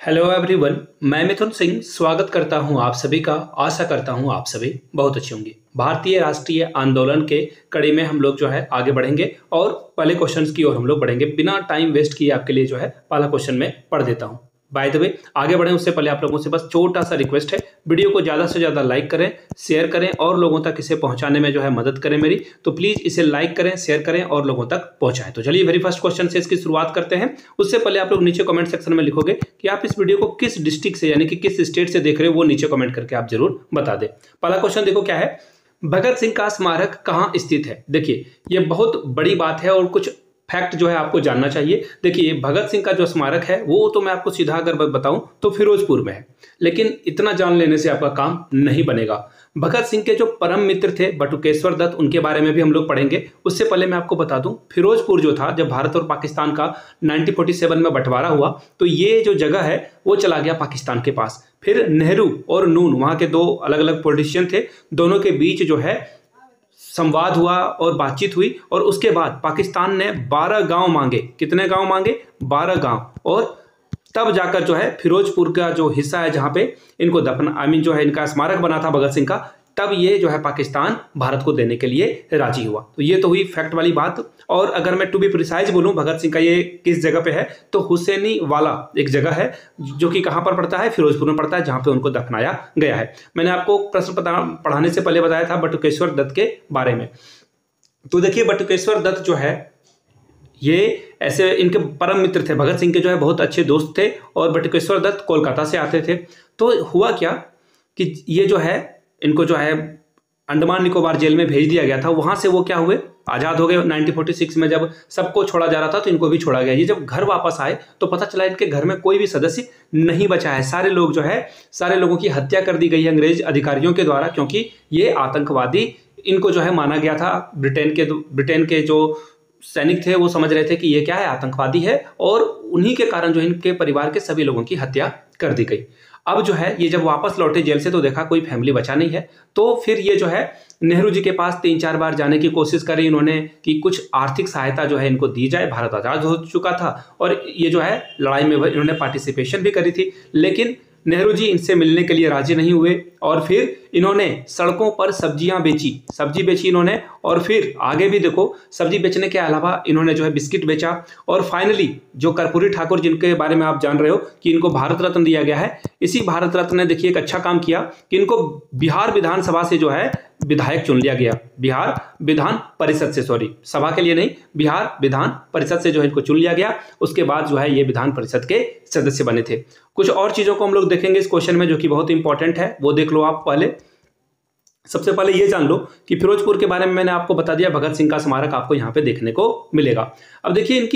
Hello everyone, मैं मिथुन सिंह स्वागत करता हूं आप सभी का। आशा करता हूं आप सभी बहुत अच्छे होंगे। भारतीय राष्ट्रीय आंदोलन के कड़ी में हम लोग जो है आगे बढ़ेंगे और पहले क्वेश्चंस की ओर हम लोग बढ़ेंगे। बिना टाइम वेस्ट किए आपके लिए जो है पहला क्वेश्चन में पढ़ देता हूं। बाय द वे, आगे बढ़ें उससे पहले आप लोगों से बस छोटा सा रिक्वेस्ट है, वीडियो को ज़्यादा से ज़्यादा लाइक करें, शेयर करें और लोगों तक इसे पहुंचाने में जो है मदद करें मेरी। तो प्लीज़ इसे लाइक करें, शेयर करें और लोगों तक पहुंचाएं। तो चलिए वेरी फर्स्ट क्वेश्चन से इसकी शुरुआत करते हैं। उससे पहले आप लोग नीचे कमेंट सेक्शन में लिखोगे कि आप इस वीडियो को किस डिस्ट्रिक्ट से यानी कि किस स्टेट से देख रहे हो, वो नीचे कमेंट करके आप जरूर बता दें। पहला क्वेश्चन देखो क्या है, भगत सिंह का स्मारक कहाँ स्थित है। देखिए ये बहुत बड़ी बात है और कुछ फैक्ट जो है आपको जानना चाहिए। देखिए भगत सिंह का जो स्मारक है वो तो मैं आपको सीधा अगर बताऊं तो फिरोजपुर में है, लेकिन इतना जान लेने से आपका काम नहीं बनेगा। भगत सिंह के जो परम मित्र थे बटुकेश्वर दत्त, उनके बारे में भी हम लोग पढ़ेंगे। उससे पहले मैं आपको बता दूं, फिरोजपुर जो था, जब भारत और पाकिस्तान का 1947 में बंटवारा हुआ तो ये जो जगह है वो चला गया पाकिस्तान के पास। फिर नेहरू और नून, वहां के दो अलग अलग पॉलिटिशियन थे, दोनों के बीच जो है संवाद हुआ और बातचीत हुई और उसके बाद पाकिस्तान ने 12 गांव मांगे। कितने गांव मांगे? 12 गांव। और तब जाकर जो है फिरोजपुर का जो हिस्सा है जहां पे इनको दफन जो है इनका स्मारक बना था भगत सिंह का, तब ये जो है पाकिस्तान भारत को देने के लिए राजी हुआ। तो ये तो हुई फैक्ट वाली बात। और अगर मैं टू बी प्रिसाइज बोलूं भगत सिंह का ये किस जगह पे है, तो हुसैनी वाला एक जगह है जो कि कहां पर पड़ता है, फिरोजपुर में पड़ता है, जहां पे उनको दफनाया गया है। मैंने आपको प्रश्न पढ़ाने से पहले बताया था बटुकेश्वर दत्त के बारे में। तो देखिए बटुकेश्वर दत्त जो है ये ऐसे इनके परम मित्र थे, भगत सिंह के जो है बहुत अच्छे दोस्त थे और बटुकेश्वर दत्त कोलकाता से आते थे। तो हुआ क्या कि ये जो है इनको जो है अंडमान निकोबार जेल में भेज दिया गया था। वहां से वो क्या हुए, आजाद हो गए। 1946 में जब सबको छोड़ा जा रहा था तो इनको भी छोड़ा गया। ये जब घर वापस आए तो पता चला इनके घर में कोई भी सदस्य नहीं बचा है। सारे लोग जो है, सारे लोगों की हत्या कर दी गई है अंग्रेज अधिकारियों के द्वारा, क्योंकि ये आतंकवादी इनको जो है माना गया था। ब्रिटेन के जो सैनिक थे वो समझ रहे थे कि ये क्या है, आतंकवादी है, और उन्हीं के कारण जो इनके परिवार के सभी लोगों की हत्या कर दी गई। अब जो है ये जब वापस लौटे जेल से तो देखा कोई फैमिली बचा नहीं है। तो फिर ये जो है नेहरू जी के पास 3-4 बार जाने की कोशिश करी इन्होंने कि कुछ आर्थिक सहायता जो है इनको दी जाए। भारत आजाद हो चुका था और ये जो है लड़ाई में इन्होंने पार्टिसिपेशन भी करी थी, लेकिन नेहरू जी इनसे मिलने के लिए राजी नहीं हुए और फिर इन्होंने सड़कों पर सब्जी बेची इन्होंने। और फिर आगे भी देखो, सब्जी बेचने के अलावा इन्होंने जो है बिस्किट बेचा। और फाइनली जो कर्पूरी ठाकुर, जिनके बारे में आप जान रहे हो कि इनको भारत रत्न दिया गया है, इसी भारत रत्न ने देखिए एक अच्छा काम किया कि इनको बिहार विधानसभा से जो है विधायक चुन लिया गया। बिहार विधान परिषद से, सॉरी सभा के लिए नहीं, बिहार विधान परिषद से जो है इनको चुन लिया गया। उसके बाद जो है ये विधान परिषद के सदस्य बने थे। कुछ और चीजों को हम लोग देखेंगे इस क्वेश्चन में जो कि बहुत इंपॉर्टेंट है, वो देख लो आप। पहले सबसे पहले ये जान लो कि फिरोजपुर के बारे में मैंने आपको बता दिया, भगत सिंह का स्मारक आपको यहाँ पे देखने को मिलेगा। अब देखिए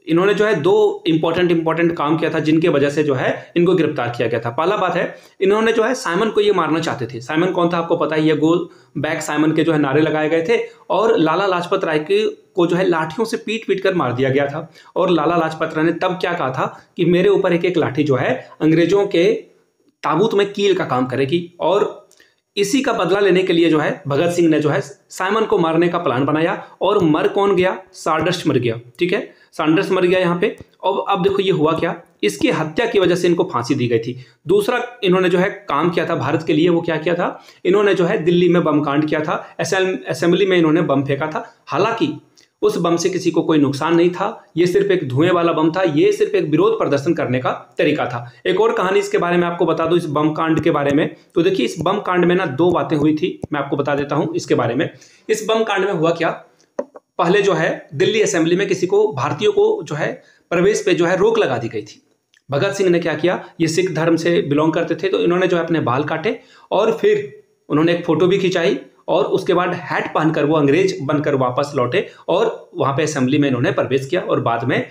इन्होंने जो है 2 इंपॉर्टेंट काम किया था जिनके वजह से जो है इनको गिरफ्तार किया गया था। पहला बात है, इन्होंने जो है साइमन को ये मारना चाहते थे। साइमन कौन था आपको पता ही है, गो बैक साइमन के जो है नारे लगाए गए थे और लाला लाजपत राय को जो है लाठियों से पीट कर मार दिया गया था। और लाला लाजपत राय ने तब क्या कहा था कि मेरे ऊपर एक एक लाठी जो है अंग्रेजों के ताबूत में कील का काम करेगी। और इसी का बदला लेने के लिए जो है भगत सिंह ने जो है साइमन को मारने का प्लान बनाया। और मर कौन गया? सैंडर्स मर गया। ठीक है, सैंडर्स मर गया यहाँ पे। और अब देखो ये हुआ क्या, इसकी हत्या की वजह से इनको फांसी दी गई थी। दूसरा इन्होंने जो है काम किया था भारत के लिए, वो क्या किया था, इन्होंने जो है दिल्ली में बम कांड किया था। असेंबली में इन्होंने बम फेंका था। हालांकि उस बम से किसी को कोई नुकसान नहीं था, ये सिर्फ एक धुएं वाला बम था, ये सिर्फ एक विरोध प्रदर्शन करने का तरीका था। एक और कहानी इसके बारे में आपको बता दूं, इस बम कांड के बारे में। तो देखिए इस बम कांड में ना 2 बातें हुई थी, मैं आपको बता देता हूं इसके बारे में। इस बम कांड में हुआ क्या, पहले जो है दिल्ली असेंबली में किसी को, भारतीयों को जो है प्रवेश पे जो है रोक लगा दी गई थी। भगत सिंह ने क्या किया, ये सिख धर्म से बिलोंग करते थे, तो इन्होंने जो है अपने बाल काटे और फिर उन्होंने एक फोटो भी खिंचाई और उसके बाद हैट पहनकर वो अंग्रेज बनकर वापस लौटे और वहां पे असेंबली में इन्होंने प्रवेश किया। और बाद में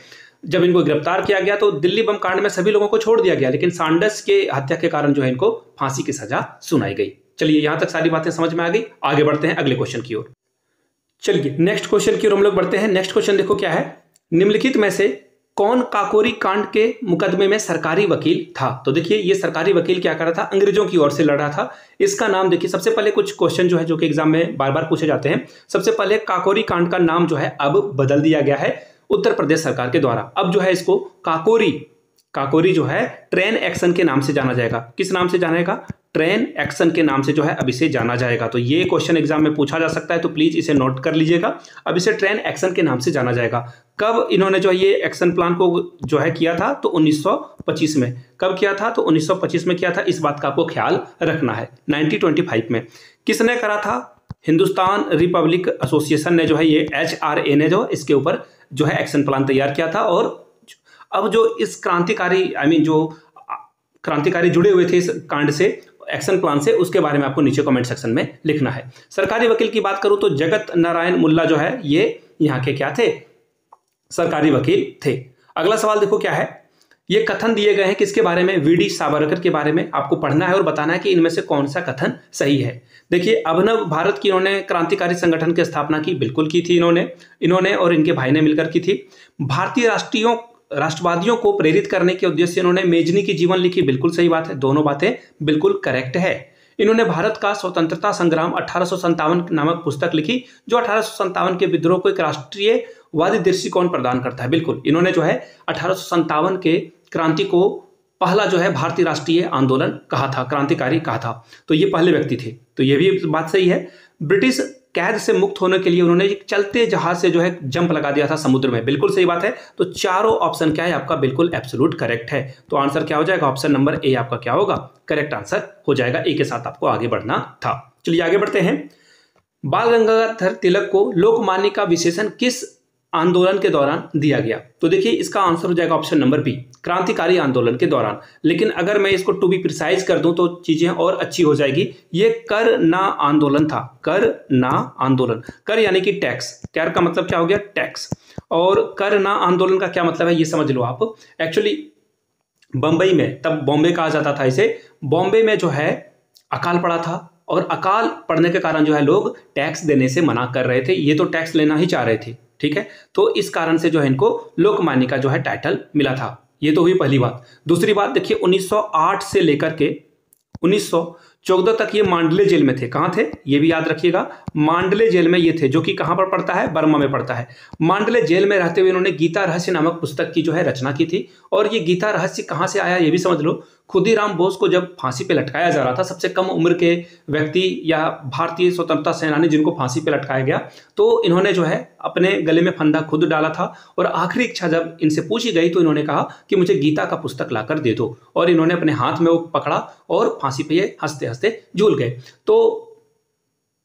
जब इनको गिरफ्तार किया गया तो दिल्ली बम कांड में सभी लोगों को छोड़ दिया गया, लेकिन सैंडर्स के हत्या के कारण जो है इनको फांसी की सजा सुनाई गई। चलिए यहां तक सारी बातें समझ में आ गई, आगे बढ़ते हैं अगले क्वेश्चन की ओर। चलिए नेक्स्ट क्वेश्चन की ओर हम लोग बढ़ते हैं। नेक्स्ट क्वेश्चन देखो क्या है, निम्नलिखित में से कौन काकोरी कांड के मुकदमे में सरकारी वकील था। तो देखिए ये सरकारी वकील क्या कर रहा था, अंग्रेजों की ओर से लड़ रहा था। इसका नाम देखिए, सबसे पहले कुछ क्वेश्चन जो है जो कि एग्जाम में बार बार पूछे जाते हैं। सबसे पहले काकोरी कांड का नाम जो है अब बदल दिया गया है उत्तर प्रदेश सरकार के द्वारा। अब जो है इसको काकोरी काकोरी जो है ट्रेन एक्शन के नाम से जाना जाएगा। किस नाम से जाना जाएगा? ट्रेन एक्शन के नाम से जो है अब इसे जाना जाएगा। तो ये क्वेश्चन एग्जाम में पूछा जा सकता है, तो प्लीज इसे नोट कर लीजिएगा। अब इसे ट्रेन एक्शन के नाम से जाना जाएगा। कब इन्होंने जो ये एक्शन प्लान को जो है किया था? तो 1925 में। कब किया था? तो 1925 में किया था। इस बात का आपको ख्याल रखना है। 1925 में किसने करा था? हिंदुस्तान रिपब्लिक एसोसिएशन ने जो है ये HRA ने जो इसके ऊपर जो है एक्शन प्लान तैयार किया था। और अब जो इस क्रांतिकारी जो क्रांतिकारी जुड़े हुए थे इस कांड से, एक्शन प्लान से, उसके बारे में आपको नीचे कमेंट सेक्शन में लिखना है। सरकारी वकील की बात करूं तो जगत नारायण मुल्ला जो है ये यहाँ के क्या थे? सरकारी वकील थे। अगला सवाल देखो क्या है। ये कथन दिए गए हैं किसके बारे में? वीडी सावरकर के बारे में। आपको पढ़ना है और बताना है कि इनमें से कौन सा कथन सही है। देखिए, अभिनव भारत की इन्होंने क्रांतिकारी संगठन की स्थापना की, बिल्कुल की थी इन्होंने और इनके भाई ने मिलकर की थी। भारतीय राष्ट्रवादियों को प्रेरित करने के उद्देश्य से इन्होंने मेजनी की जीवन लिखी, बिल्कुल सही बात है। दोनों बातें बिल्कुल करेक्ट है। इन्होंने भारत का स्वतंत्रता संग्राम 1857 नामक पुस्तक लिखी, जो 1857 के विद्रोह को एक राष्ट्रीयवादी दृष्टिकोण प्रदान करता है। बिल्कुल, इन्होंने जो है 1857 के क्रांति को पहला जो है भारतीय राष्ट्रीय आंदोलन कहा था, क्रांतिकारी कहा था। तो ये पहले व्यक्ति थे, तो ये भी बात सही है। ब्रिटिश कैद से मुक्त होने के लिए उन्होंने एक चलते जहाज से जो है जंप लगा दिया था समुद्र में, बिल्कुल सही बात है। तो चारों ऑप्शन क्या है आपका? बिल्कुल एब्सोल्यूट करेक्ट है। तो आंसर क्या हो जाएगा? ऑप्शन नंबर ए आपका क्या होगा? करेक्ट आंसर हो जाएगा। ए के साथ आपको आगे बढ़ना था। चलिए आगे बढ़ते हैं। बाल गंगाधर तिलक को लोकमान्य का विशेषण किस आंदोलन के दौरान दिया गया? तो देखिए, इसका आंसर हो जाएगा ऑप्शन नंबर बी, क्रांतिकारी आंदोलन के दौरान। लेकिन अगर मैं इसको टू बी प्रिसाइज कर दूं तो चीजें और अच्छी हो जाएगी। ये कर ना आंदोलन था, कर ना आंदोलन। कर यानी कि टैक्स, कर का मतलब क्या हो गया? टैक्स। और कर ना आंदोलन का क्या मतलब है ये समझ लो आप। एक्चुअली बंबई में, तब बॉम्बे कहा जाता था इसे, बॉम्बे में जो है अकाल पड़ा था और अकाल पड़ने के कारण जो है लोग टैक्स देने से मना कर रहे थे। ये तो टैक्स लेना ही चाह रहे थे, ठीक है। तो इस कारण से जो है इनको लोकमान्य का जो है टाइटल मिला था। ये तो हुई पहली बात। दूसरी बात देखिए, 1908 से लेकर के 1914 तक ये मांडले जेल में थे। कहाँ थे? ये भी याद रखिएगा, मांडले जेल में ये थे, जो कि कहाँ पर पड़ता है? बर्मा में पड़ता है। मांडले जेल में रहते हुए इन्होंने गीता रहस्य नामक पुस्तक की जो है रचना की थी। और ये गीता रहस्य कहाँ से आया ये भी समझ लो। खुदीराम बोस को जब फांसी पे लटकाया जा रहा था, सबसे कम उम्र के व्यक्ति या भारतीय स्वतंत्रता सेनानी जिनको फांसी पे लटकाया गया, तो इन्होंने जो है अपने गले में फंदा खुद डाला था। और आखिरी इच्छा जब इनसे पूछी गई तो इन्होंने कहा कि मुझे गीता का पुस्तक लाकर दे दो। और इन्होंने अपने हाथ में वो पकड़ा और फांसी पे ये हंसते हंसते झूल गए। तो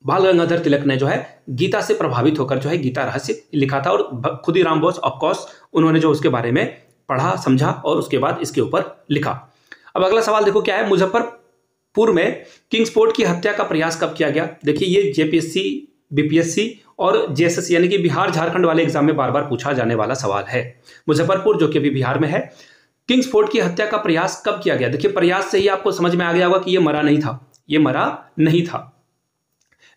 बाल गंगाधर तिलक ने जो है गीता से प्रभावित होकर जो है गीता रहस्य लिखा था। और खुदीराम बोस ऑफकोर्स उन्होंने जो उसके बारे में पढ़ा, समझा और उसके बाद इसके ऊपर लिखा। अब अगला सवाल देखो क्या है। मुजफ्फरपुर में किंग्सफोर्ड की हत्या का प्रयास कब किया गया? देखिए, ये जेपीएससी, बीपीएससी और जेएसएससी यानी कि बिहार झारखंड वाले एग्जाम में बार बार पूछा जाने वाला सवाल है। मुजफ्फरपुर जो कि अभी बिहार में है, किंग्सफोर्ड की हत्या का प्रयास कब किया गया? देखिए, प्रयास से ही आपको समझ में आ गया होगा कि ये मरा नहीं था, ये मरा नहीं था।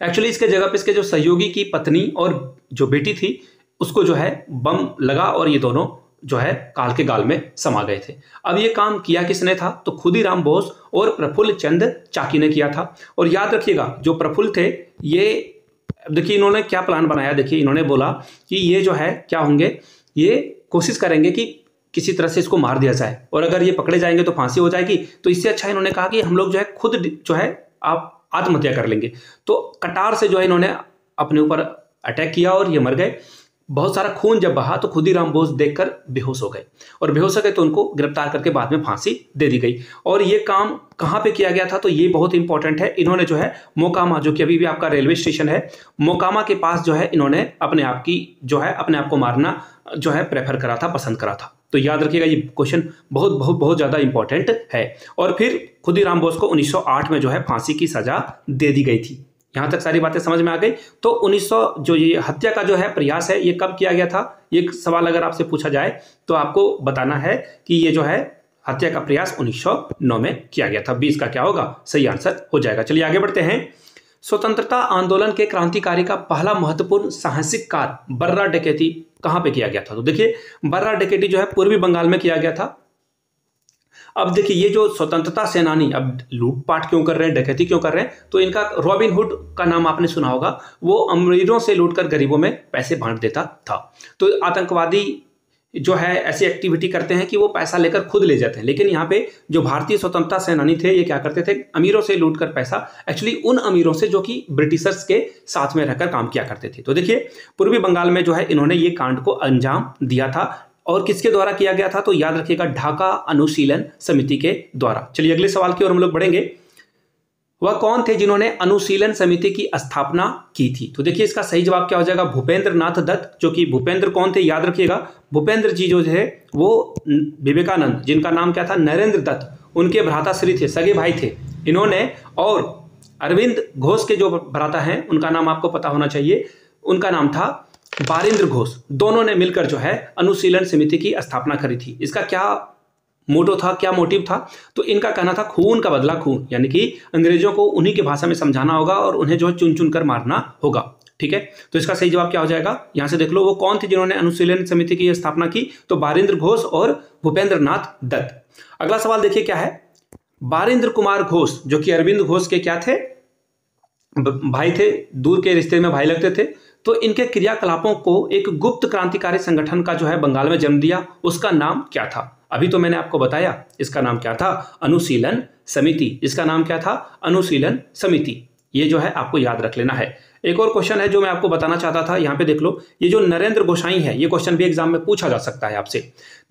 एक्चुअली इसके जगह पे इसके जो सहयोगी की पत्नी और जो बेटी थी उसको जो है बम लगा और ये दोनों जो है काल के गाल में समा गए थे। अब ये काम किया किसने था? तो खुदीराम बोस और प्रफुल्ल चंद चाकी ने किया था। और याद रखिएगा, जो प्रफुल्ल थे ये, देखिए इन्होंने क्या प्लान बनाया। देखिए, इन्होंने बोला कि ये जो है क्या होंगे, ये कोशिश करेंगे कि किसी तरह से इसको मार दिया जाए, और अगर ये पकड़े जाएंगे तो फांसी हो जाएगी। तो इससे अच्छा इन्होंने कहा कि हम लोग जो है खुद जो है आप आत्महत्या कर लेंगे। तो कटार से जो है इन्होंने अपने ऊपर अटैक किया और ये मर गए। बहुत सारा खून जब बहा तो खुदीराम बोस देखकर बेहोश हो गए, और बेहोश हो गए तो उनको गिरफ्तार करके बाद में फांसी दे दी गई। और ये काम कहाँ पे किया गया था? तो ये बहुत इंपॉर्टेंट है। इन्होंने जो है मोकामा, जो कि अभी भी आपका रेलवे स्टेशन है, मोकामा के पास जो है इन्होंने अपने आप को मारना जो है प्रेफर करा था, पसंद करा था। तो याद रखिएगा, ये क्वेश्चन बहुत बहुत बहुत ज्यादा इंपॉर्टेंट है। और फिर खुदीराम बोस को 1908 में जो है फांसी की सजा दे दी गई थी। यहां तक सारी बातें समझ में आ गई। तो 1900 जो ये हत्या का जो है प्रयास है, ये कब किया गया था? ये सवाल अगर आपसे पूछा जाए तो आपको बताना है कि ये जो है हत्या का प्रयास 1909 में किया गया था। 20 का क्या होगा? सही आंसर हो जाएगा। चलिए आगे बढ़ते हैं। स्वतंत्रता आंदोलन के क्रांतिकारी का पहला महत्वपूर्ण साहसिक कार्य बर्रा डकैती कहां पे किया गया था? तो देखिए, बर्रा डकैती जो है पूर्वी बंगाल में किया गया था। अब देखिए, ये जो स्वतंत्रता सेनानी अब लूटपाट क्यों कर रहे हैं, डकैती क्यों कर रहे हैं? तो इनका रॉबिन हुड का नाम आपने सुना होगा। वो अमीरों से लूटकर गरीबों में पैसे बांट देता था। तो आतंकवादी जो है ऐसी एक्टिविटी करते हैं कि वो पैसा लेकर खुद ले जाते हैं, लेकिन यहाँ पे जो भारतीय स्वतंत्रता सेनानी थे ये क्या करते थे, अमीरों से लूट कर पैसा, एक्चुअली उन अमीरों से जो कि ब्रिटिशर्स के साथ में रहकर काम किया करते थे। तो देखिए पूर्वी बंगाल में जो है इन्होंने ये कांड को अंजाम दिया था, और किसके द्वारा किया गया था, तो याद रखिएगा ढाका अनुशीलन समिति के द्वारा। चलिए अगले सवाल की ओर हम लोग बढ़ेंगे। वह कौन थे जिन्होंने अनुशीलन समिति की स्थापना की थी? तो देखिए इसका सही जवाब क्या हो जाएगा, भूपेंद्र नाथ दत्त। जो कि भूपेंद्र कौन थे, याद रखिएगा भूपेंद्र जी जो थे वो विवेकानंद, जिनका नाम क्या था, नरेंद्र दत्त, उनके भ्राताश्री थे, सगे भाई थे इन्होंने। और अरविंद घोष के जो भ्राता हैं उनका नाम आपको पता होना चाहिए, उनका नाम था बारिंद्र घोष। दोनों ने मिलकर जो है अनुशीलन समिति की स्थापना करी थी। इसका क्या मोटो था, क्या मोटिव था, तो इनका कहना था खून का बदला खून, यानी कि अंग्रेजों को उन्हीं की भाषा में समझाना होगा और उन्हें जो है चुन चुन कर मारना होगा। ठीक है, तो इसका सही जवाब क्या हो जाएगा, यहां से देख लो वो कौन थे जिन्होंने अनुशीलन समिति की स्थापना की, तो बारिंद्र घोष और भूपेंद्र नाथ दत्त। अगला सवाल देखिए क्या है, बारिंद्र कुमार घोष जो कि अरविंद घोष के क्या थे, भाई थे, दूर के रिश्ते में भाई लगते थे। तो इनके क्रियाकलापों को एक गुप्त क्रांतिकारी संगठन का जो है बंगाल में जन्म दिया, उसका नाम क्या था? अभी तो मैंने आपको बताया, इसका नाम क्या था, अनुशीलन समिति। इसका नाम क्या था, अनुशीलन समिति। ये जो है आपको याद रख लेना है। एक और क्वेश्चन है जो मैं आपको बताना चाहता था, यहाँ पे देख लो, ये जो नरेंद्र गोसाई है, ये क्वेश्चन भी एग्जाम में पूछा जा सकता है आपसे।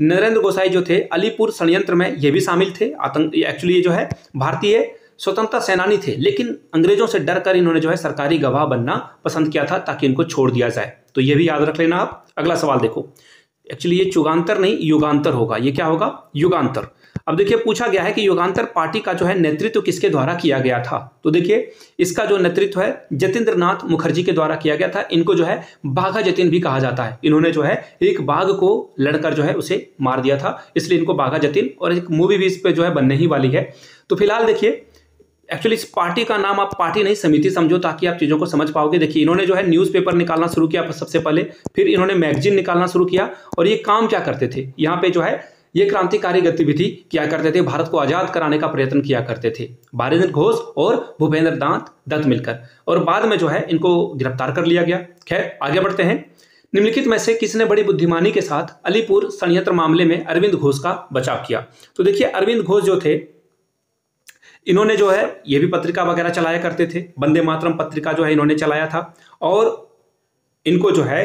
नरेंद्र गोसाई जो थे अलीपुर षड्यंत्र में ये भी शामिल थे। एक्चुअली ये जो है भारतीय स्वतंत्रता सेनानी थे, लेकिन अंग्रेजों से डर कर इन्होंने जो है सरकारी गवाह बनना पसंद किया था ताकि इनको छोड़ दिया जाए। तो ये भी याद रख लेना आप। अगला सवाल देखो, एक्चुअली ये चुगांतर नहीं युगांतर होगा, ये क्या होगा, युगांतर। अब देखिए पूछा गया है कि युगांतर पार्टी का जो है नेतृत्व किसके द्वारा किया गया था? तो देखिए इसका जो नेतृत्व है जतीन्द्र नाथ मुखर्जी के द्वारा किया गया था। इनको जो है बाघा जतीन भी कहा जाता है। इन्होंने जो है एक बाघ को लड़कर जो है उसे मार दिया था, इसलिए इनको बाघा जतीन, और एक मूवी भी इस पे जो है बनने ही वाली है। तो फिलहाल देखिए एक्चुअली इस पार्टी का नाम आप पार्टी नहीं समिति समझो, ताकि आप चीज़ों को समझ पाओगे। देखिए इन्होंने जो है न्यूज़पेपर निकालना शुरू किया सबसे पहले, फिर इन्होंने मैगजीन निकालना शुरू किया, और ये काम क्या करते थे, यहाँ पे जो है ये क्रांतिकारी गतिविधि किया करते थे, भारत को आजाद कराने का प्रयत्न किया करते थे, बारिंद्र घोष और भूपेंद्र नाथ दत्त मिलकर। और बाद में जो है इनको गिरफ्तार कर लिया गया। खैर आगे बढ़ते हैं। निम्नलिखित में से किसने बड़ी बुद्धिमानी के साथ अलीपुर षड्यंत्र मामले में अरविंद घोष का बचाव किया? तो देखिए अरविंद घोष जो थे इन्होंने जो है ये भी पत्रिका वगैरह चलाया करते थे, वंदे मातरम पत्रिका जो है इन्होंने चलाया था। और इनको जो है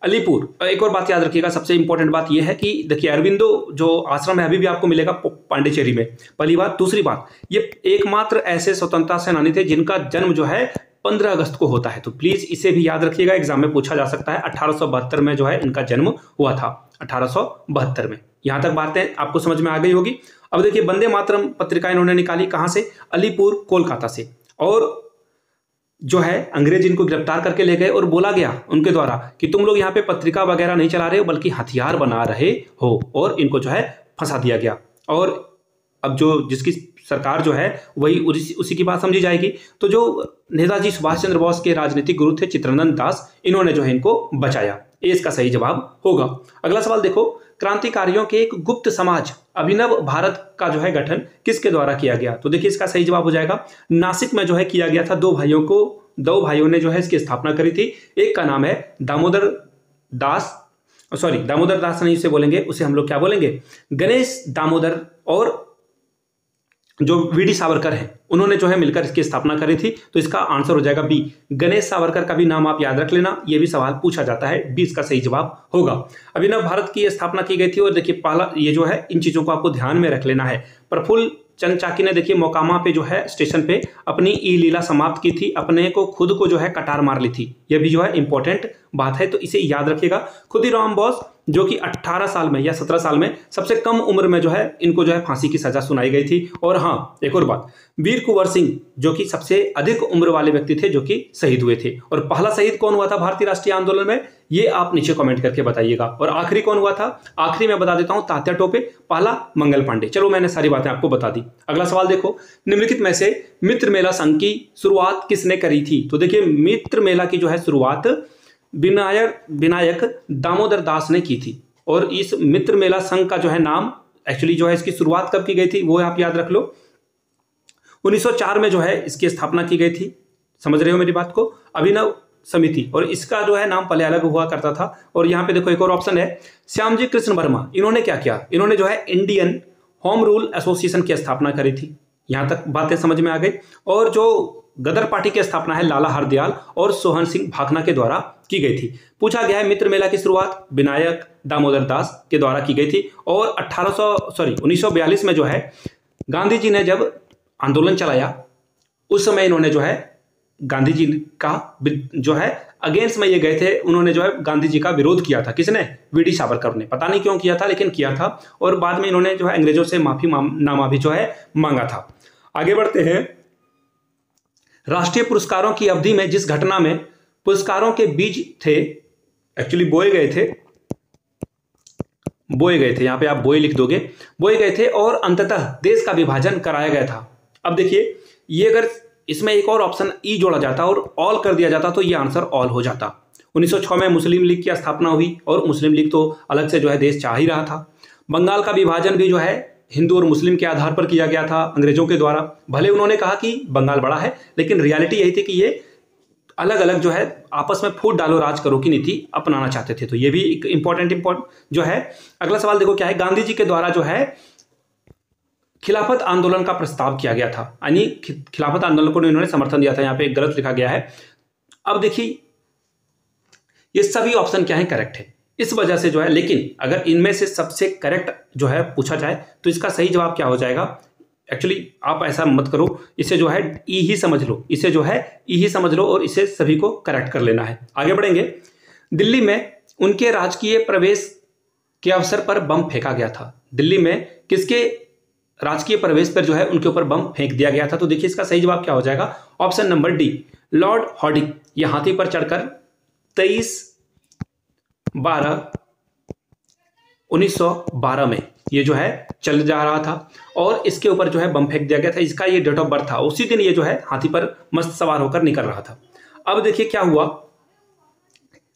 अलीपुर, एक और बात याद रखिएगा, सबसे इंपॉर्टेंट बात यह है कि देखिए अरविंदो जो आश्रम है अभी भी आपको मिलेगा पांडिचेरी में, पहली बात। दूसरी बात, ये एकमात्र ऐसे स्वतंत्रता सेनानी थे जिनका जन्म जो है 15 अगस्त को होता है। तो प्लीज इसे भी याद रखिएगा, एग्जाम में पूछा जा सकता है। 1872 में जो है इनका जन्म हुआ था, 1872 में। यहां तक बातें आपको समझ में आ गई होगी। अब देखिए वंदे मातरम पत्रिका इन्होंने निकाली कहां से, अलीपुर कोलकाता से। और जो है अंग्रेज इनको गिरफ्तार करके ले गए और बोला गया उनके द्वारा कि तुम लोग यहाँ पे पत्रिका वगैरह नहीं चला रहे हो बल्कि हथियार बना रहे हो, और इनको जो है फंसा दिया गया। और अब जो जिसकी सरकार जो है वही उसी की बात समझी जाएगी। तो जो नेताजी सुभाष चंद्र बोस के राजनीतिक गुरु थे चित्तरंजन दास, इन्होंने जो है इनको बचाया। ये इसका सही जवाब होगा। अगला सवाल देखो, क्रांतिकारियों के एक गुप्त समाज अभिनव भारत का जो है गठन किसके द्वारा किया गया? तो देखिए इसका सही जवाब हो जाएगा नासिक में जो है किया गया था। दो भाइयों ने जो है इसकी स्थापना करी थी। एक का नाम है दामोदर दास नहीं उसे बोलेंगे, उसे हम लोग क्या बोलेंगे, गणेश दामोदर। और जो वीडी सावरकर हैं उन्होंने जो है मिलकर इसकी स्थापना करी थी। तो इसका आंसर हो जाएगा बी, गणेश सावरकर का भी नाम आप याद रख लेना, यह भी सवाल पूछा जाता है। बी इसका सही जवाब होगा। अभिनव भारत की स्थापना की गई थी। और देखिए पहला ये जो है इन चीजों को आपको ध्यान में रख लेना है। प्रफुल्ल चंद चाकी ने देखिए मोकामा पे जो है स्टेशन पे अपनी ई लीला समाप्त की थी, अपने को खुद को जो है कटार मार ली थी। यह भी जो है इंपॉर्टेंट बात है, तो इसे याद रखिएगा। खुदीराम बोस जो कि 18 साल में या 17 साल में सबसे कम उम्र में जो है इनको जो है फांसी की सजा सुनाई गई थी। और हाँ एक और बात, वीर कुंवर सिंह जो कि सबसे अधिक उम्र वाले व्यक्ति थे जो कि शहीद हुए थे। और पहला शहीद कौन हुआ था भारतीय राष्ट्रीय आंदोलन में, ये आप नीचे कमेंट करके बताइएगा। और आखिरी कौन हुआ था, आखिरी मैं बता देता हूं, तात्या टोपे, पहला मंगल पांडे। चलो मैंने सारी बातें आपको बता दी। अगला सवाल देखो, निम्नलिखित में से मित्र मेला संघ की शुरुआत किसने करी थी? तो देखिए मित्र मेला की जो है शुरुआत विनायक दामोदर दास ने की थी। और इस मित्र मेला संघ का जो है नाम, एक्चुअली जो है इसकी शुरुआत कब की गई थी वो आप याद रख लो, 1904 में जो है इसकी स्थापना की गई थी। समझ रहे हो मेरी बात को? अभिनव समिति, और इसका जो है नाम पहले अलग हुआ करता था। और यहाँ पे देखो एक और ऑप्शन है श्यामजी कृष्ण वर्मा। इन्होंने क्या किया, इन्होंने जो है इंडियन होम रूल एसोसिएशन की स्थापना करी थी। यहाँ तक बातें समझ में आ गई। और जो गदर पार्टी की स्थापना है लाला हरदयाल और सोहन सिंह भाखना के द्वारा की गई थी। पूछा गया है मित्र मेला की शुरुआत विनायक दामोदर दास के द्वारा की गई थी। और 1942 में जो है गांधी जी ने जब आंदोलन चलाया, उस समय इन्होंने जो है गांधी जी का जो है अगेंस्ट में ये गए थे, उन्होंने जो है गांधी जी का विरोध किया था। किसने? वीडी सावरकर ने। पता नहीं क्यों किया था, लेकिन किया था। और बाद में इन्होंने जो है अंग्रेजों से माफीनामा भी जो है मांगा था। आगे बढ़ते हैं। राष्ट्रीय पुरस्कारों की अवधि में जिस घटना में पुरस्कारों के बीज थे, एक्चुअली बोए गए थे, यहां पे आप बोए लिख दोगे, बोए गए थे और अंततः देश का विभाजन कराया गया था। अब देखिए, ये अगर इसमें एक और ऑप्शन ई जोड़ा जाता और ऑल कर दिया जाता तो ये आंसर ऑल हो जाता। 1906 में मुस्लिम लीग की स्थापना हुई, और मुस्लिम लीग तो अलग से जो है देश चाह ही रहा था। बंगाल का विभाजन भी जो है हिंदू और मुस्लिम के आधार पर किया गया था अंग्रेजों के द्वारा। भले उन्होंने कहा कि बंगाल बड़ा है, लेकिन रियलिटी यही थी कि ये अलग अलग जो है आपस में फूट डालो राज करो की नीति अपनाना चाहते थे। तो ये भी एक इंपॉर्टेंट जो है। अगला सवाल देखो क्या है, गांधी जी के द्वारा जो है खिलाफत आंदोलन का प्रस्ताव किया गया था, यानी खिलाफत आंदोलन को इन्होंने समर्थन दिया था। यहाँ पे गलत लिखा गया है। अब देखिए ये सभी ऑप्शन क्या है, करेक्ट है। इस वजह से जो है, लेकिन अगर इनमें से सबसे करेक्ट जो है पूछा जाए तो इसका सही जवाब क्या हो जाएगा। एक्चुअली आप ऐसा मत करो, इसे जो है ई ही समझ लो, इसे जो है ई ही समझ लो और इसे सभी को करेक्ट कर लेना है। आगे बढ़ेंगे। दिल्ली में उनके राजकीय प्रवेश के अवसर पर बम फेंका गया था। दिल्ली में किसके राजकीय प्रवेश पर जो है उनके ऊपर बम फेंक दिया गया था। तो देखिए इसका सही जवाब क्या हो जाएगा, option number D, Lord Harding. ये हाथी पर चढ़कर 23/12/1912 में ये जो है चल जा रहा था और इसके ऊपर जो है बम फेंक दिया गया था। इसका ये डेट ऑफ बर्थ था। उसी दिन ये जो है हाथी पर मस्त सवार होकर निकल रहा था। अब देखिए क्या हुआ,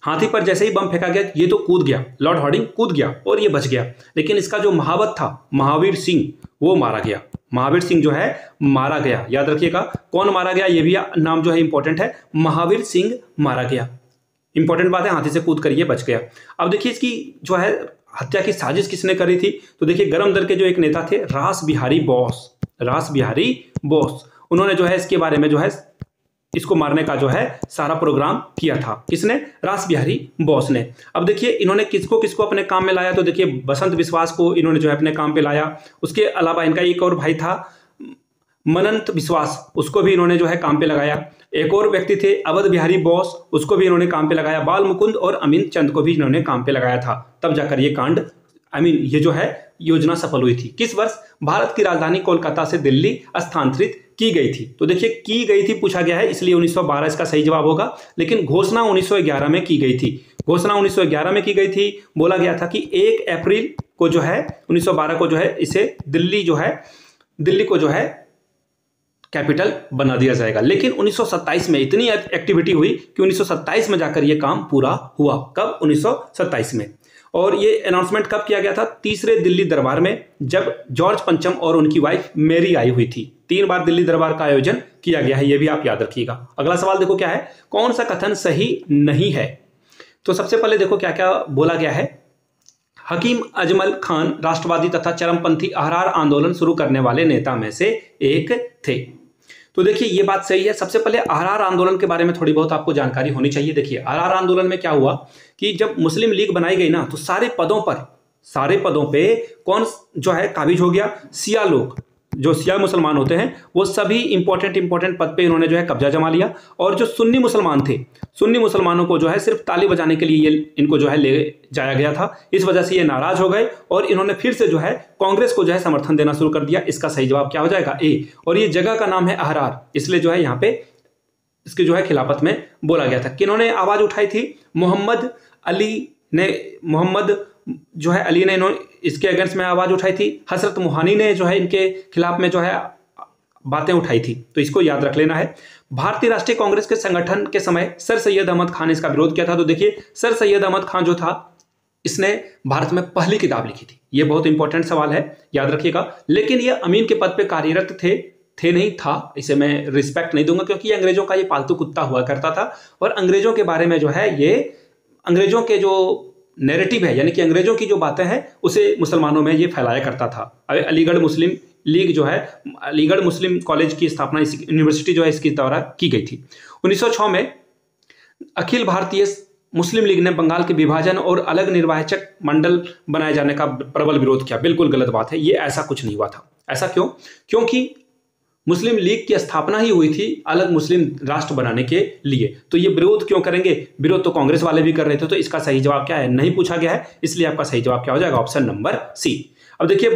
हाथी पर जैसे ही बम फेंका गया ये तो कूद गया, लॉर्ड हॉर्डिंग कूद गया और ये बच गया। लेकिन इसका जो महावत था महावीर सिंह, वो मारा गया। महावीर सिंह जो है मारा गया। याद रखिएगा कौन मारा गया, ये भी नाम जो है इंपॉर्टेंट है। महावीर सिंह मारा गया, इंपॉर्टेंट बात है। हाथी से कूद कर ये बच गया। अब देखिए इसकी जो है हत्या की साजिश किसने करी थी, तो देखिए गरम दल के जो एक नेता थे रास बिहारी बोस, उन्होंने जो है इसके बारे में जो है इसको मारने का जो है सारा प्रोग्राम किया था। किसने? रास बिहारी बोस ने। अब देखिए इन्होंने किसको किसको अपने काम में लाया, तो देखिए बसंत बिस्वास को इन्होंने जो है अपने काम पे लाया। उसके अलावा इनका एक और भाई था मनंत विश्वास, उसको भी इन्होंने जो है काम पे लगाया। एक और व्यक्ति थे अवध बिहारी बोस, उसको भी इन्होंने काम पे लगाया। बाल मुकुंद और अमित चंद को भी इन्होंने काम पे लगाया था। तब जाकर ये कांड ये जो है योजना सफल हुई थी। किस वर्ष भारत की राजधानी कोलकाता से दिल्ली स्थानांतरित की गई थी, तो देखिए की गई थी पूछा गया है, इसलिए 1912 इसका सही जवाब होगा। लेकिन घोषणा 1911 में की गई थी। घोषणा 1911 में की गई थी। बोला गया था कि 1 अप्रैल को जो है 1912 को जो है इसे दिल्ली को जो है कैपिटल बना दिया जाएगा। लेकिन 1927 में इतनी एक्टिविटी हुई कि 1927 में जाकर यह काम पूरा हुआ। कब? 1927 में। और ये अनाउंसमेंट कब किया गया था? तीसरे दिल्ली दरबार में, जब जॉर्ज पंचम और उनकी वाइफ मेरी आई हुई थी। 3 बार दिल्ली दरबार का आयोजन किया गया है, ये भी आप याद रखिएगा। अगला सवाल देखो क्या है, कौन सा कथन सही नहीं है। तो सबसे पहले देखो क्या क्या बोला गया है। हकीम अजमल खान राष्ट्रवादी तथा चरमपंथी अहरार आंदोलन शुरू करने वाले नेता में से एक थे। तो देखिए ये बात सही है। सबसे पहले अहरार आंदोलन के बारे में थोड़ी बहुत आपको जानकारी होनी चाहिए। देखिए अहरार आंदोलन में क्या हुआ कि जब मुस्लिम लीग बनाई गई ना, तो सारे पदों पे कौन जो है काबिज हो गया? शिया लोग, जो शिया मुसलमान होते हैं वो सभी इंपॉर्टेंट पद पे इन्होंने जो है कब्जा जमा लिया। और जो सुन्नी मुसलमान थे, सुन्नी मुसलमानों को जो है सिर्फ ताली बजाने के लिए ये इनको जो है ले जाया गया था। इस वजह से ये नाराज हो गए और इन्होंने फिर से जो है कांग्रेस को जो है समर्थन देना शुरू कर दिया। इसका सही जवाब क्या हो जाएगा? ए। और ये जगह का नाम है अहरार, इसलिए जो है यहाँ पे इसके जो है खिलाफत में बोला गया था। किन्होंने आवाज उठाई थी? मोहम्मद अली ने इन्होंने इसके अगेंस्ट में आवाज उठाई थी। हजरत मुहानी ने जो है इनके खिलाफ में जो है बातें उठाई थी। तो इसको याद रख लेना है। भारतीय राष्ट्रीय कांग्रेस के संगठन के समय सर सैयद अहमद खान ने इसका विरोध किया था। तो देखिए सर सैयद अहमद खान जो था, इसने भारत में पहली किताब लिखी थी। ये बहुत इंपॉर्टेंट सवाल है, याद रखिएगा। लेकिन ये अमीन के पद पे कार्यरत थे थे नहीं था, इसे मैं रिस्पेक्ट नहीं दूंगा क्योंकि ये अंग्रेजों का ये पालतू कुत्ता हुआ करता था और अंग्रेजों के बारे में जो है ये अंग्रेजों के जो नैरेटिव है यानी कि अंग्रेजों की जो बातें हैं उसे मुसलमानों में ये फैलाया करता था। अब अलीगढ़ मुस्लिम लीग जो है, अलीगढ़ मुस्लिम कॉलेज की स्थापना, इस यूनिवर्सिटी जो है इसकी द्वारा की गई थी। 1906 में अखिल भारतीय मुस्लिम लीग ने बंगाल के विभाजन और अलग निर्वाचक मंडल बनाए जाने का प्रबल विरोध किया। बिल्कुल गलत बात है, ये ऐसा कुछ नहीं हुआ था। ऐसा क्यों? क्योंकि मुस्लिम लीग की स्थापना ही हुई थी अलग मुस्लिम राष्ट्र बनाने के लिए, तो ये विरोध क्यों करेंगे? विरोध तो कांग्रेस वाले भी कर रहे थे। तो इसका सही जवाब क्या है? नहीं पूछा गया है, इसलिए आपका सही जवाब क्या हो जाएगा? Option number C. अब देखिए,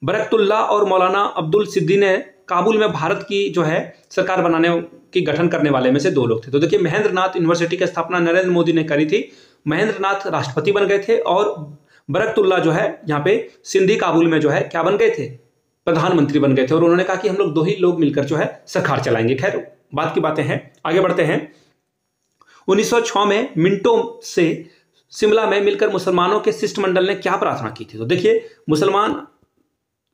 बरकतुल्लाह और मौलाना अब्दुल सिद्दी ने काबुल में भारत की जो है सरकार बनाने की गठन करने वाले में से दो लोग थे। तो देखिए, महेंद्र नाथ यूनिवर्सिटी की स्थापना नरेंद्र मोदी ने करी थी। महेंद्र नाथ राष्ट्रपति बन गए थे और बरकतुल्लाह जो है यहाँ पे सिंधी काबुल में जो है क्या बन गए थे? प्रधानमंत्री बन गए थे। और उन्होंने कहा कि हम लोग दो ही लोग मिलकर जो है सरकार चलाएंगे। खैर, बात की बातें हैं, आगे बढ़ते हैं। 1906 में मिंटो से शिमला में मिलकर मुसलमानों के शिष्टमंडल ने क्या प्रार्थना की थी? तो देखिए, मुसलमान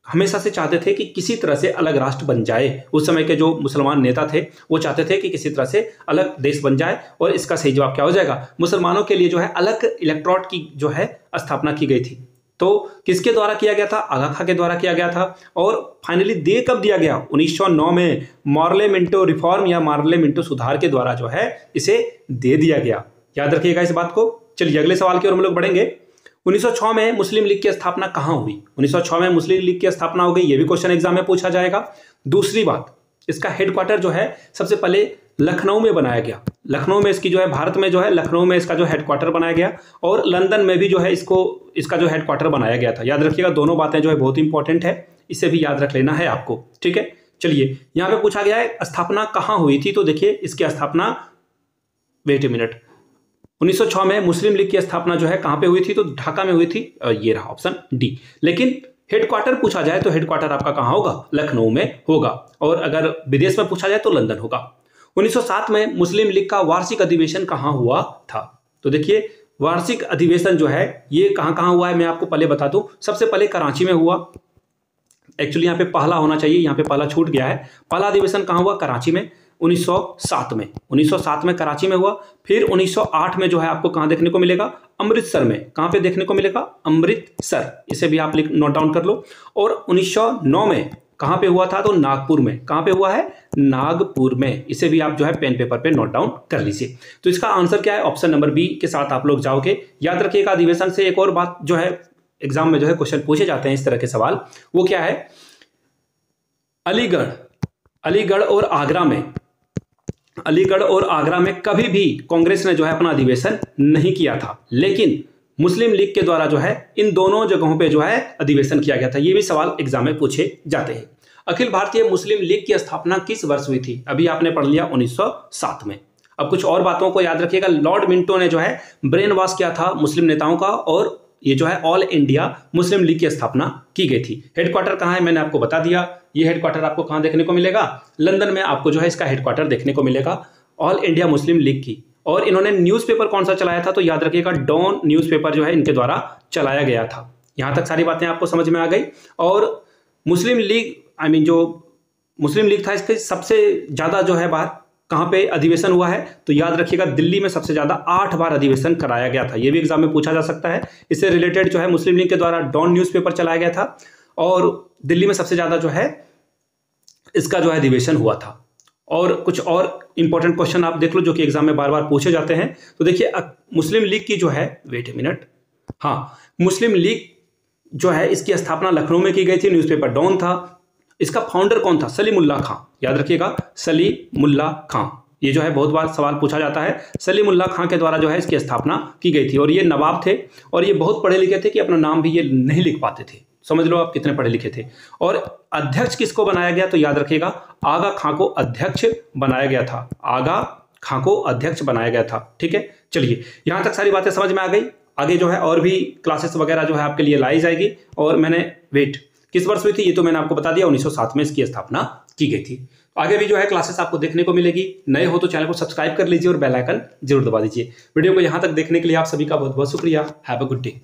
हमेशा से चाहते थे कि किसी तरह से अलग राष्ट्र बन जाए। उस समय के जो मुसलमान नेता थे वो चाहते थे कि किसी तरह से अलग देश बन जाए, और इसका सही जवाब क्या हो जाएगा? मुसलमानों के लिए जो है अलग इलेक्टोरेट की जो है स्थापना की गई थी। तो किसके द्वारा किया गया था? आगा खां के द्वारा किया गया था। और फाइनली दे कब दिया गया? 1909 में मार्ले मिंटो रिफॉर्म या मार्ले मिंटो सुधार के द्वारा जो है इसे दे दिया गया। याद रखिएगा इस बात को। चलिए अगले सवाल की ओर हम लोग बढ़ेंगे। 1906 में मुस्लिम लीग की स्थापना कहां हुई? 1906 में मुस्लिम लीग की स्थापना हो गई, ये भी क्वेश्चन एग्जाम में पूछा जाएगा। दूसरी बात, इसका हेडक्वार्टर जो है सबसे पहले लखनऊ में बनाया गया। लखनऊ में इसकी जो है, भारत में जो है लखनऊ में इसका जो हेडक्वार्टर बनाया गया, और लंदन में भी जो है इसका जो हेडक्वार्टर बनाया गया था। याद रखिएगा, दोनों बातें जो है बहुत इंपॉर्टेंट है, इसे भी याद रख लेना है आपको। ठीक है, चलिए यहां पे पूछा गया है स्थापना कहां हुई थी। तो देखिए इसकी स्थापना, वेट ए मिनट, 1906 में मुस्लिम लीग की स्थापना जो है कहां पे हुई थी? तो ढाका में हुई थी। ये रहा ऑप्शन डी। लेकिन हेडक्वार्टर पूछा जाए तो हेडक्वार्टर आपका कहां होगा? लखनऊ में होगा। और अगर विदेश में पूछा जाए तो लंदन होगा। 1907 में मुस्लिम लीग का वार्षिक अधिवेशन कहां हुआ था? तो देखिए, वार्षिक अधिवेशन जो है ये कहां हुआ है, मैं आपको पहले बता दूं। सबसे पहले कराची में हुआ। एक्चुअली यहाँ पे पहला होना चाहिए, यहाँ पे पहला छूट गया है। पहला अधिवेशन कहां हुआ? कराची में, 1907 में। 1907 में कराची में हुआ। फिर 1908 में जो है आपको कहां देखने को मिलेगा? अमृतसर में। कहां पे देखने को मिलेगा? अमृतसर। इसे भी आप नोट डाउन कर लो। और 1909 में कहां पे हुआ था? तो नागपुर में। कहां पे हुआ है? नागपुर में। इसे भी आप जो है पेन पेपर पे नोट डाउन कर लीजिए। तो इसका आंसर क्या है? ऑप्शन नंबर बी के साथ आप लोग जाओगे। याद रखिएगा, अधिवेशन से एक और बात जो है एग्जाम में जो है क्वेश्चन पूछे जाते हैं इस तरह के सवाल, वो क्या है? अलीगढ़ और आगरा में कभी भी कांग्रेस ने जो है अपना अधिवेशन नहीं किया था, लेकिन मुस्लिम लीग के द्वारा जो है इन दोनों जगहों पे जो है अधिवेशन किया गया था। ये भी सवाल एग्जाम में पूछे जाते हैं। अखिल भारतीय मुस्लिम लीग की स्थापना किस वर्ष हुई थी? अभी आपने पढ़ लिया 1907 में। अब कुछ और बातों को याद रखिएगा। लॉर्ड मिंटो ने जो है ब्रेन वॉश किया था मुस्लिम नेताओं का, और ये जो है ऑल इंडिया मुस्लिम लीग की स्थापना की गई थी। हेडक्वार्टर कहाँ है मैंने आपको बता दिया। ये हेडक्वार्टर आपको कहाँ देखने को मिलेगा? लंदन में आपको जो है इसका हेडक्वार्टर देखने को मिलेगा, ऑल इंडिया मुस्लिम लीग की। और इन्होंने न्यूज़पेपर कौन सा चलाया था? तो याद रखिएगा, डॉन न्यूज़पेपर जो है इनके द्वारा चलाया गया था। यहाँ तक सारी बातें आपको समझ में आ गई। और मुस्लिम लीग जो मुस्लिम लीग था, इसके सबसे ज़्यादा जो है बार कहाँ पे अधिवेशन हुआ है? तो याद रखिएगा, दिल्ली में सबसे ज़्यादा 8 बार अधिवेशन कराया गया था। ये भी एग्जाम में पूछा जा सकता है। इससे रिलेटेड जो है मुस्लिम लीग के द्वारा डॉन न्यूज़पेपर चलाया गया था, और दिल्ली में सबसे ज़्यादा जो है इसका जो है अधिवेशन हुआ था। और कुछ और इंपॉर्टेंट क्वेश्चन आप देख लो जो कि एग्जाम में बार बार पूछे जाते हैं। तो देखिए, मुस्लिम लीग की जो है, वेट ए मिनट, हाँ, मुस्लिम लीग जो है इसकी स्थापना लखनऊ में की गई थी। न्यूज़पेपर डॉन था। इसका फाउंडर कौन था? सलीमुल्लाह खां। याद रखिएगा, सलीमुल्लाह खां। ये जो है बहुत बार सवाल पूछा जाता है। सलीमुल्लाह खां के द्वारा जो है इसकी स्थापना की गई थी। और ये नवाब थे, और ये बहुत पढ़े लिखे थे कि अपना नाम भी ये नहीं लिख पाते थे। समझ लो आप कितने पढ़े लिखे थे। और अध्यक्ष किसको बनाया गया? तो याद रखिएगा, आगा खां को अध्यक्ष बनाया गया था। आगा खां को अध्यक्ष बनाया गया था। ठीक है, चलिए यहां तक सारी बातें समझ में आ गई। आगे जो है और भी क्लासेस वगैरह जो है आपके लिए लाई जाएगी। और मैंने किस वर्ष हुई थी ये तो मैंने आपको बता दिया, 1907 में इसकी स्थापना की गई थी। आगे भी जो है क्लासेस आपको देखने को मिलेगी। नए हो तो चैनल को सब्सक्राइब कर लीजिए और बेल आइकन जरूर दबा दीजिए। वीडियो को यहां तक देखने के लिए आप सभी का बहुत बहुत शुक्रिया। Have a good day.